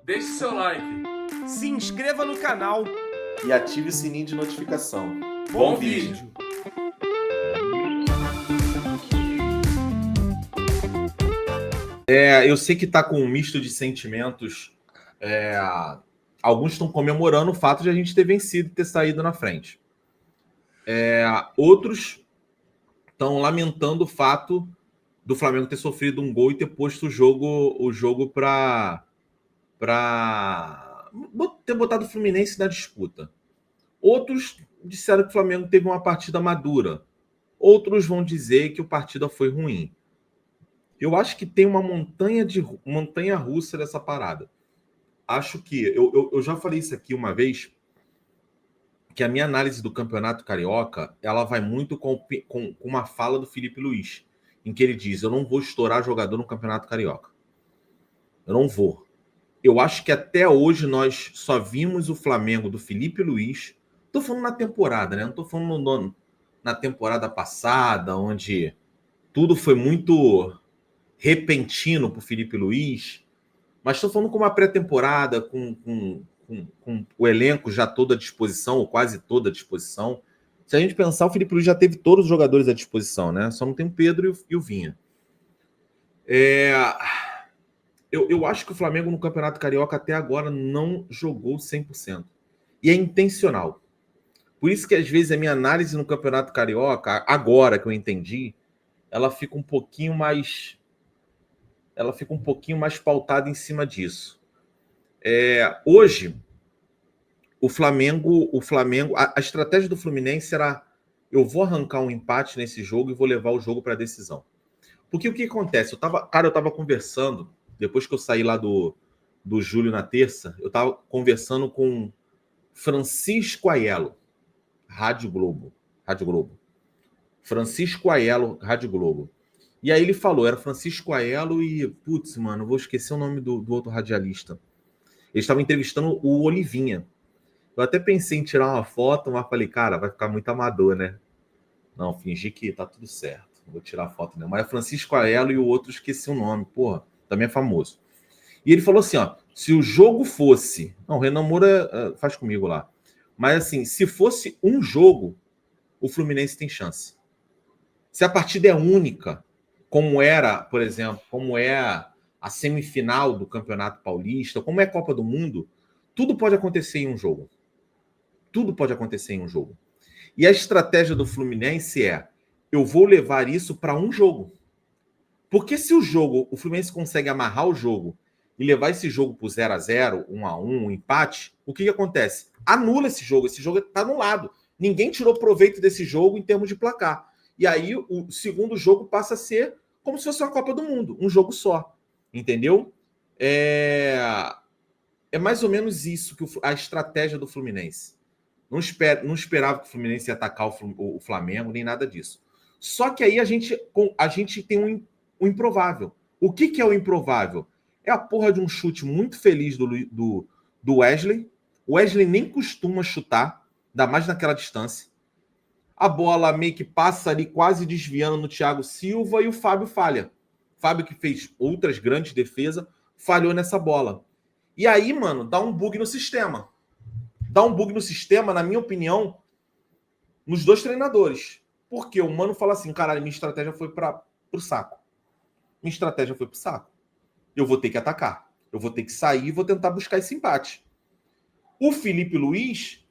Deixe seu like. Se inscreva no canal e ative o sininho de notificação. Bom vídeo. Eu sei que tá com um misto de sentimentos. Alguns estão comemorando o fato de a gente ter vencido e ter saído na frente. Outros estão lamentando o fato do Flamengo ter sofrido um gol e ter posto o jogo para ter botado o Fluminense na disputa. Outros disseram que o Flamengo teve uma partida madura. Outros vão dizer que a partida foi ruim. Eu acho que tem uma montanha russa dessa parada. Acho que eu já falei isso aqui uma vez, que a minha análise do Campeonato Carioca ela vai muito com uma fala do Felipe Luiz, em que ele diz: eu não vou estourar jogador no Campeonato Carioca. Eu não vou. Eu acho que até hoje nós só vimos o Flamengo do Felipe Luiz. Estou falando na temporada, né? Não estou falando na temporada passada, onde tudo foi muito repentino para o Felipe Luiz. Mas estou falando com uma pré-temporada, com o elenco já todo à disposição, ou quase toda à disposição. Se a gente pensar, o Felipe Luiz já teve todos os jogadores à disposição, né? Só não tem o Pedro e o Vinha. Eu acho que o Flamengo no Campeonato Carioca até agora não jogou 100%. E é intencional. Por isso que às vezes a minha análise no Campeonato Carioca, agora que eu entendi, ela fica um pouquinho mais pautada em cima disso. Hoje, o Flamengo, a estratégia do Fluminense era: eu vou arrancar um empate nesse jogo e vou levar o jogo para a decisão. Porque o que acontece? Eu estava conversando, depois que eu saí lá do Júlio na terça, eu estava conversando com Francisco Aiello, Rádio Globo. Francisco Aiello, Rádio Globo. E aí ele falou, era Francisco Aiello e, putz, mano, vou esquecer o nome do outro radialista. Eles estavam entrevistando o Olivinha. Eu até pensei em tirar uma foto, mas falei, cara, vai ficar muito amador, né? Não, fingi que tá tudo certo. Não vou tirar foto, não. Mas é Francisco Aiello e o outro esqueci o nome. Porra, também é famoso. E ele falou assim, ó, se o jogo fosse... Não, o Renan Moura faz comigo lá. Mas assim, se fosse um jogo, o Fluminense tem chance. Se a partida é única, como era, por exemplo, como é a semifinal do Campeonato Paulista, como é a Copa do Mundo, tudo pode acontecer em um jogo. Tudo pode acontecer em um jogo. E a estratégia do Fluminense é: eu vou levar isso para um jogo. Porque se o Fluminense consegue amarrar o jogo e levar esse jogo para o 0-0, 1-1, um empate, o que acontece? Anula esse jogo está anulado. Ninguém tirou proveito desse jogo em termos de placar. E aí o segundo jogo passa a ser como se fosse uma Copa do Mundo, um jogo só. Entendeu? É mais ou menos isso que a estratégia do Fluminense. Não esperava que o Fluminense ia atacar o Flamengo, nem nada disso. Só que aí a gente tem um improvável. O que é o improvável? É a porra de um chute muito feliz do Wesley. O Wesley nem costuma chutar, ainda mais naquela distância. A bola meio que passa ali, quase desviando no Thiago Silva, e o Fábio falha. Fábio, que fez outras grandes defesas, falhou nessa bola. E aí, mano, dá um bug no sistema. Na minha opinião, nos dois treinadores. Porque o Mano fala assim, caralho, minha estratégia foi pro saco. Eu vou ter que atacar. Eu vou ter que sair e vou tentar buscar esse empate. O Felipe Luiz,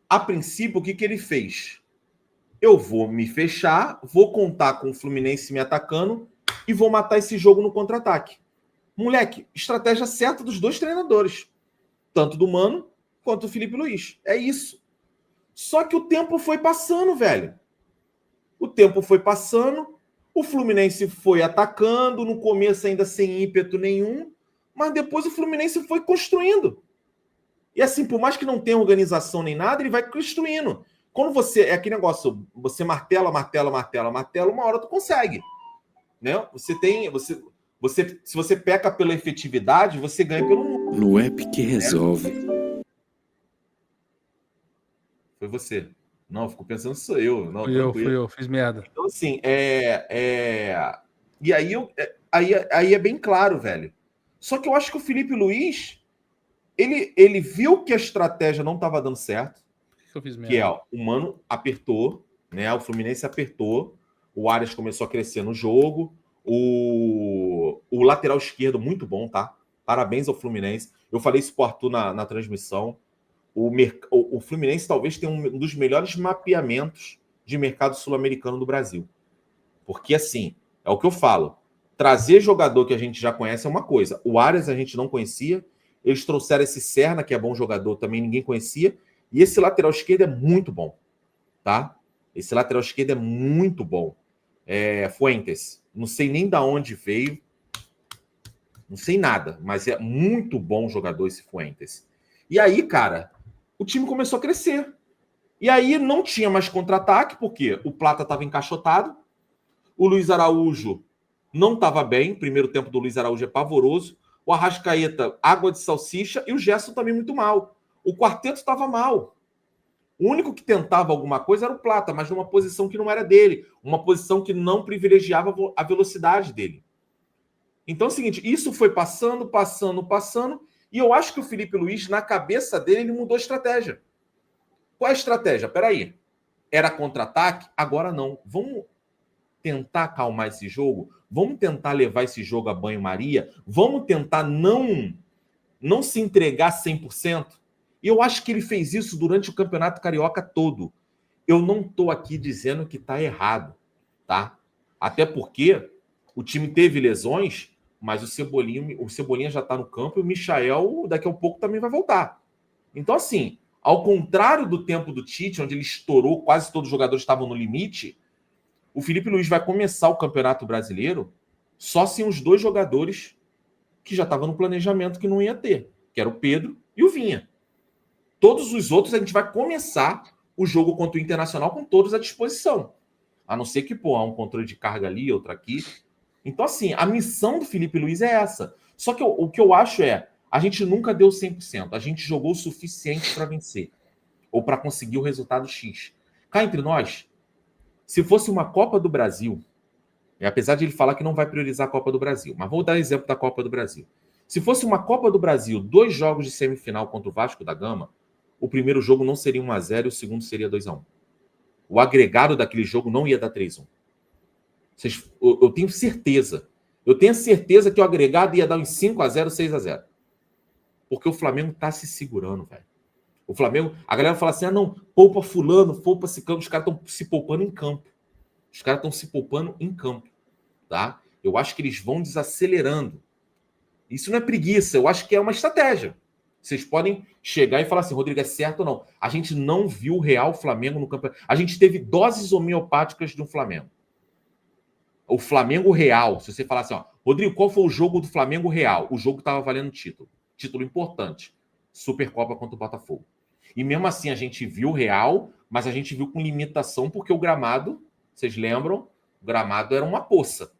a princípio, o que ele fez? Eu vou me fechar, vou contar com o Fluminense me atacando e vou matar esse jogo no contra-ataque. Moleque, estratégia certa dos dois treinadores. Tanto do Mano quanto do Felipe Luiz. É isso. Só que o tempo foi passando, velho. O Fluminense foi atacando, no começo ainda sem ímpeto nenhum, mas depois o Fluminense foi construindo. E assim, por mais que não tenha organização nem nada, ele vai construindo. Quando você... É aquele negócio, você martela, uma hora tu consegue. Né? Se você peca pela efetividade, você ganha pelo número. No app que resolve. Foi você. Não, fico pensando que sou eu. Não, Fui eu, fiz merda. Então, assim, E aí é bem claro, velho. Só que eu acho que o Felipe Luiz, Ele viu que a estratégia não estava dando certo, O que eu fiz mesmo? que é, ó, o Mano apertou, né? O Fluminense apertou, o Arias começou a crescer no jogo, o lateral esquerdo muito bom, tá? Parabéns ao Fluminense. Eu falei isso pro Arthur na transmissão. O Fluminense talvez tenha um dos melhores mapeamentos de mercado sul-americano do Brasil. Porque, assim, é o que eu falo. Trazer jogador que a gente já conhece é uma coisa. O Arias a gente não conhecia. Eles trouxeram esse Serna, que é bom jogador, também ninguém conhecia. E esse lateral esquerdo é muito bom, tá? Esse lateral esquerdo é muito bom. Fuentes. Não sei nem da onde veio. Não sei nada, mas é muito bom jogador esse Fuentes. E aí, cara, o time começou a crescer. E aí não tinha mais contra-ataque, porque o Plata estava encaixotado, o Luiz Araújo não estava bem, o primeiro tempo do Luiz Araújo é pavoroso, o Arrascaeta, água de salsicha, e o Gerson também muito mal. O quarteto estava mal. O único que tentava alguma coisa era o Plata, mas numa posição que não era dele, uma posição que não privilegiava a velocidade dele. Então é o seguinte, isso foi passando, e eu acho que o Felipe Luiz, na cabeça dele, ele mudou a estratégia. Qual é a estratégia? Peraí, era contra-ataque? Agora não. Vamos tentar acalmar esse jogo? Vamos tentar levar esse jogo a banho-maria? Vamos tentar não se entregar 100%? E eu acho que ele fez isso durante o Campeonato Carioca todo. Eu não estou aqui dizendo que está errado, tá? Até porque o time teve lesões, mas o Cebolinha já está no campo e o Michael daqui a pouco também vai voltar. Então, assim, ao contrário do tempo do Tite, onde ele estourou, quase todos os jogadores estavam no limite, o Felipe Luiz vai começar o Campeonato Brasileiro só sem os dois jogadores que já estavam no planejamento que não ia ter, que era o Pedro e o Vinha. Todos os outros a gente vai começar o jogo contra o Internacional com todos à disposição. A não ser que, há um controle de carga ali, outro aqui. Então, assim, a missão do Felipe Luiz é essa. Só que o que eu acho a gente nunca deu 100%. A gente jogou o suficiente para vencer. Ou para conseguir o resultado X. Cá entre nós, se fosse uma Copa do Brasil, apesar de ele falar que não vai priorizar a Copa do Brasil, mas vou dar exemplo da Copa do Brasil. Se fosse uma Copa do Brasil, 2 jogos de semifinal contra o Vasco da Gama, o primeiro jogo não seria 1-0 e o segundo seria 2-1. O agregado daquele jogo não ia dar 3-1. Eu tenho certeza. Eu tenho certeza que o agregado ia dar uns 5-0, 6-0. Porque o Flamengo tá se segurando, velho. O Flamengo, a galera fala assim, não, poupa fulano, poupa ciclano, os caras estão se poupando em campo. Os caras estão se poupando em campo, tá? Eu acho que eles vão desacelerando. Isso não é preguiça, eu acho que é uma estratégia. Vocês podem chegar e falar assim, Rodrigo, é certo ou não? A gente não viu o real Flamengo no campeonato. A gente teve doses homeopáticas de um Flamengo. O Flamengo real, se você falar assim, Rodrigo, qual foi o jogo do Flamengo real? O jogo estava valendo título. Título importante. Supercopa contra o Botafogo. E mesmo assim a gente viu o real, mas a gente viu com limitação, porque o gramado, vocês lembram? O gramado era uma poça.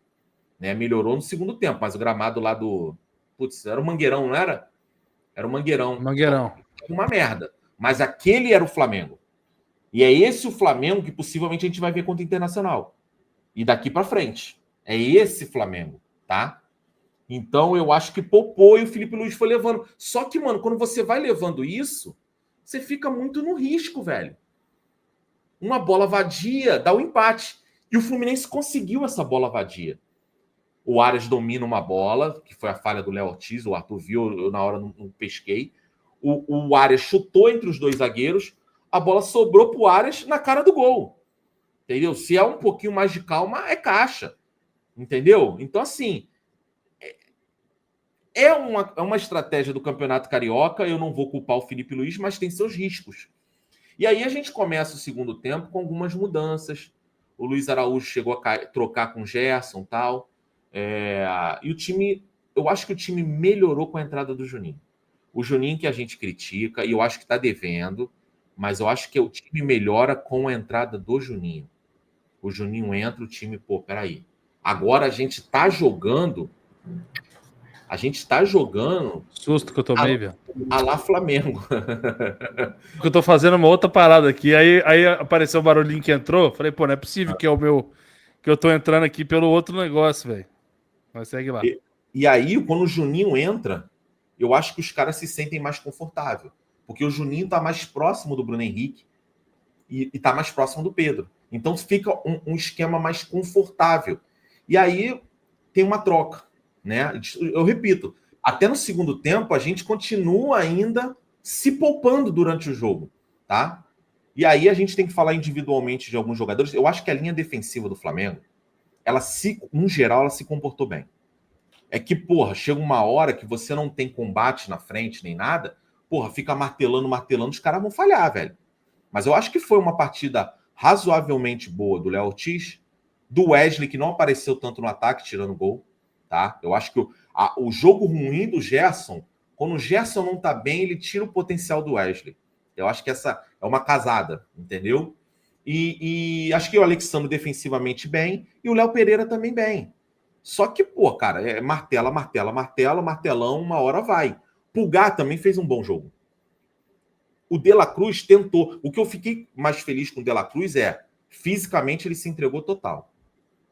Né? Melhorou no segundo tempo, mas o gramado lá do... Putz, era o Mangueirão, não era? Era o Mangueirão. Mangueirão. Uma merda. Mas aquele era o Flamengo. E é esse o Flamengo que possivelmente a gente vai ver contra o Internacional. E daqui para frente. É esse Flamengo, tá? Então eu acho que poupou e o Felipe Luiz foi levando. Só que, mano, quando você vai levando isso, você fica muito no risco, velho. Uma bola vadia dá o empate. E o Fluminense conseguiu essa bola vadia. O Arias domina uma bola, que foi a falha do Léo Ortiz, o Arthur viu, eu na hora não pesquei. O Arias chutou entre os dois zagueiros, a bola sobrou pro Arias na cara do gol. Entendeu? Se é um pouquinho mais de calma, é caixa. Entendeu? Então, assim, é uma estratégia do Campeonato Carioca, eu não vou culpar o Felipe Luiz, mas tem seus riscos. E aí a gente começa o segundo tempo com algumas mudanças. O Luiz Araújo chegou a trocar com o Gerson e tal. E o time, eu acho que o time melhorou com a entrada do Juninho. O Juninho que a gente critica, e eu acho que está devendo, mas eu acho que o time melhora com a entrada do Juninho. O Juninho entra, o time, peraí. Agora a gente está jogando. Susto que eu tomei, velho. A lá Flamengo. Porque eu tô fazendo uma outra parada aqui. Aí apareceu o barulhinho que entrou. Falei, não é possível que é o meu. Que eu tô entrando aqui pelo outro negócio, velho. Mas segue lá. E aí, quando o Juninho entra, eu acho que os caras se sentem mais confortável. Porque o Juninho tá mais próximo do Bruno Henrique e tá mais próximo do Pedro. Então fica um esquema mais confortável. E aí tem uma troca, né? Eu repito, até no segundo tempo a gente continua ainda se poupando durante o jogo, tá? E aí a gente tem que falar individualmente de alguns jogadores. Eu acho que a linha defensiva do Flamengo, no geral, ela se comportou bem. É que, porra, chega uma hora que você não tem combate na frente nem nada, porra, fica martelando, os caras vão falhar, velho. Mas eu acho que foi uma partida razoavelmente boa do Léo Ortiz, do Wesley, que não apareceu tanto no ataque, tirando gol, tá? Eu acho que o jogo ruim do Gerson, quando o Gerson não tá bem, ele tira o potencial do Wesley. Eu acho que essa é uma casada, entendeu? E acho que o Alexandre defensivamente bem e o Léo Pereira também bem. Só que, pô, cara, é martelão, uma hora vai. Pulgar também fez um bom jogo. O De La Cruz tentou. O que eu fiquei mais feliz com o De La Cruz fisicamente ele se entregou total.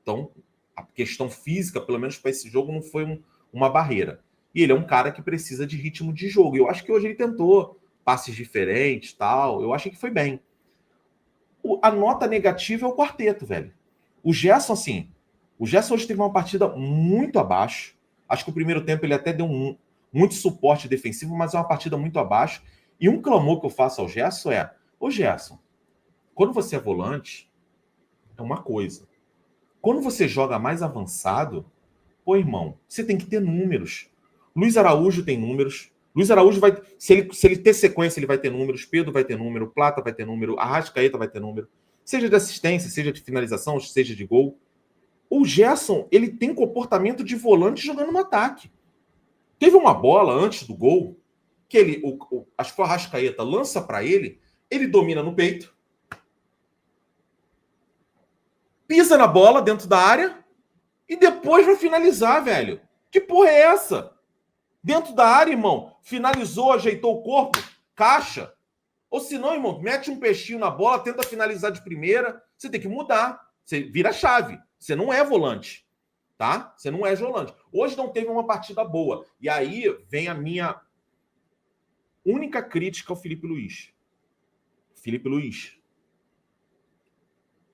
Então, a questão física, pelo menos para esse jogo, não foi uma barreira. E ele é um cara que precisa de ritmo de jogo. E eu acho que hoje ele tentou passes diferentes, tal. Eu achei que foi bem. A nota negativa é o quarteto, velho. O Gerson hoje teve uma partida muito abaixo. Acho que o primeiro tempo ele até deu muito suporte defensivo, mas é uma partida muito abaixo. E um clamor que eu faço ao Gerson ô Gerson, quando você é volante, é uma coisa. Quando você joga mais avançado, pô, irmão, você tem que ter números. Luiz Araújo tem números. Luiz Araújo vai... Se ele ter sequência, ele vai ter números. Pedro vai ter número. Plata vai ter número. Arrascaeta vai ter número. Seja de assistência, seja de finalização, seja de gol. O Gerson, ele tem comportamento de volante jogando no ataque. Teve uma bola antes do gol que acho que foi o Arrascaeta, lança para ele domina no peito, pisa na bola dentro da área e depois vai finalizar, velho. Que porra é essa? Dentro da área, irmão, finalizou, ajeitou o corpo, caixa. Ou se não, irmão, mete um peixinho na bola, tenta finalizar de primeira, você tem que mudar. Você vira chave. Você não é volante, tá? Você não é volante. Hoje não teve uma partida boa. E aí vem a minha única crítica ao Felipe Luiz. Felipe Luiz.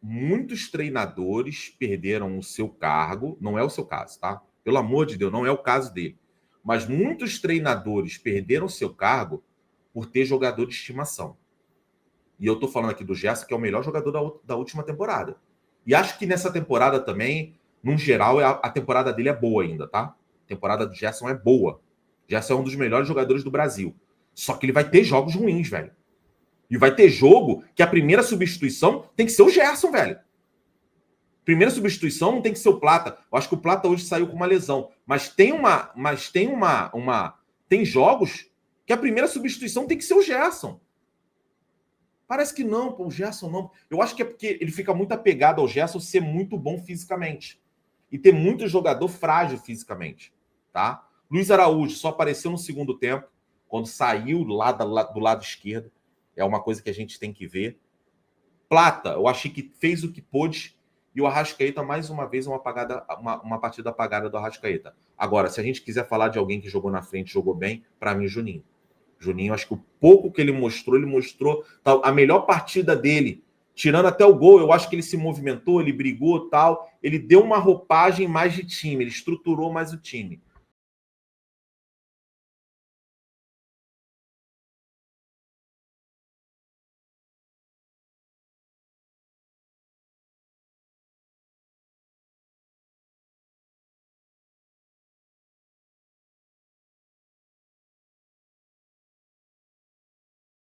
Muitos treinadores perderam o seu cargo. Não é o seu caso, tá? Pelo amor de Deus, não é o caso dele. Mas muitos treinadores perderam o seu cargo por ter jogador de estimação. E eu tô falando aqui do Gerson, que é o melhor jogador da última temporada. E acho que nessa temporada também, no geral, a temporada dele é boa ainda, tá? A temporada do Gerson é boa. Gerson é um dos melhores jogadores do Brasil. Só que ele vai ter jogos ruins, velho. E vai ter jogo que a primeira substituição tem que ser o Gerson, velho. Primeira substituição não tem que ser o Plata. Eu acho que o Plata hoje saiu com uma lesão. Mas tem jogos que a primeira substituição tem que ser o Gerson. Parece que não, pô, o Gerson não. Eu acho que é porque ele fica muito apegado ao Gerson ser muito bom fisicamente. E ter muito jogador frágil fisicamente, tá? Luiz Araújo só apareceu no segundo tempo, quando saiu lá do lado esquerdo. É uma coisa que a gente tem que ver. Plata, eu achei que fez o que pôde. E o Arrascaeta, mais uma vez, uma partida apagada do Arrascaeta. Agora, se a gente quiser falar de alguém que jogou na frente, jogou bem, para mim, Juninho. Juninho, acho que o pouco que ele mostrou a melhor partida dele. Tirando até o gol, eu acho que ele se movimentou, ele brigou, tal. Ele deu uma roupagem mais de time, ele estruturou mais o time.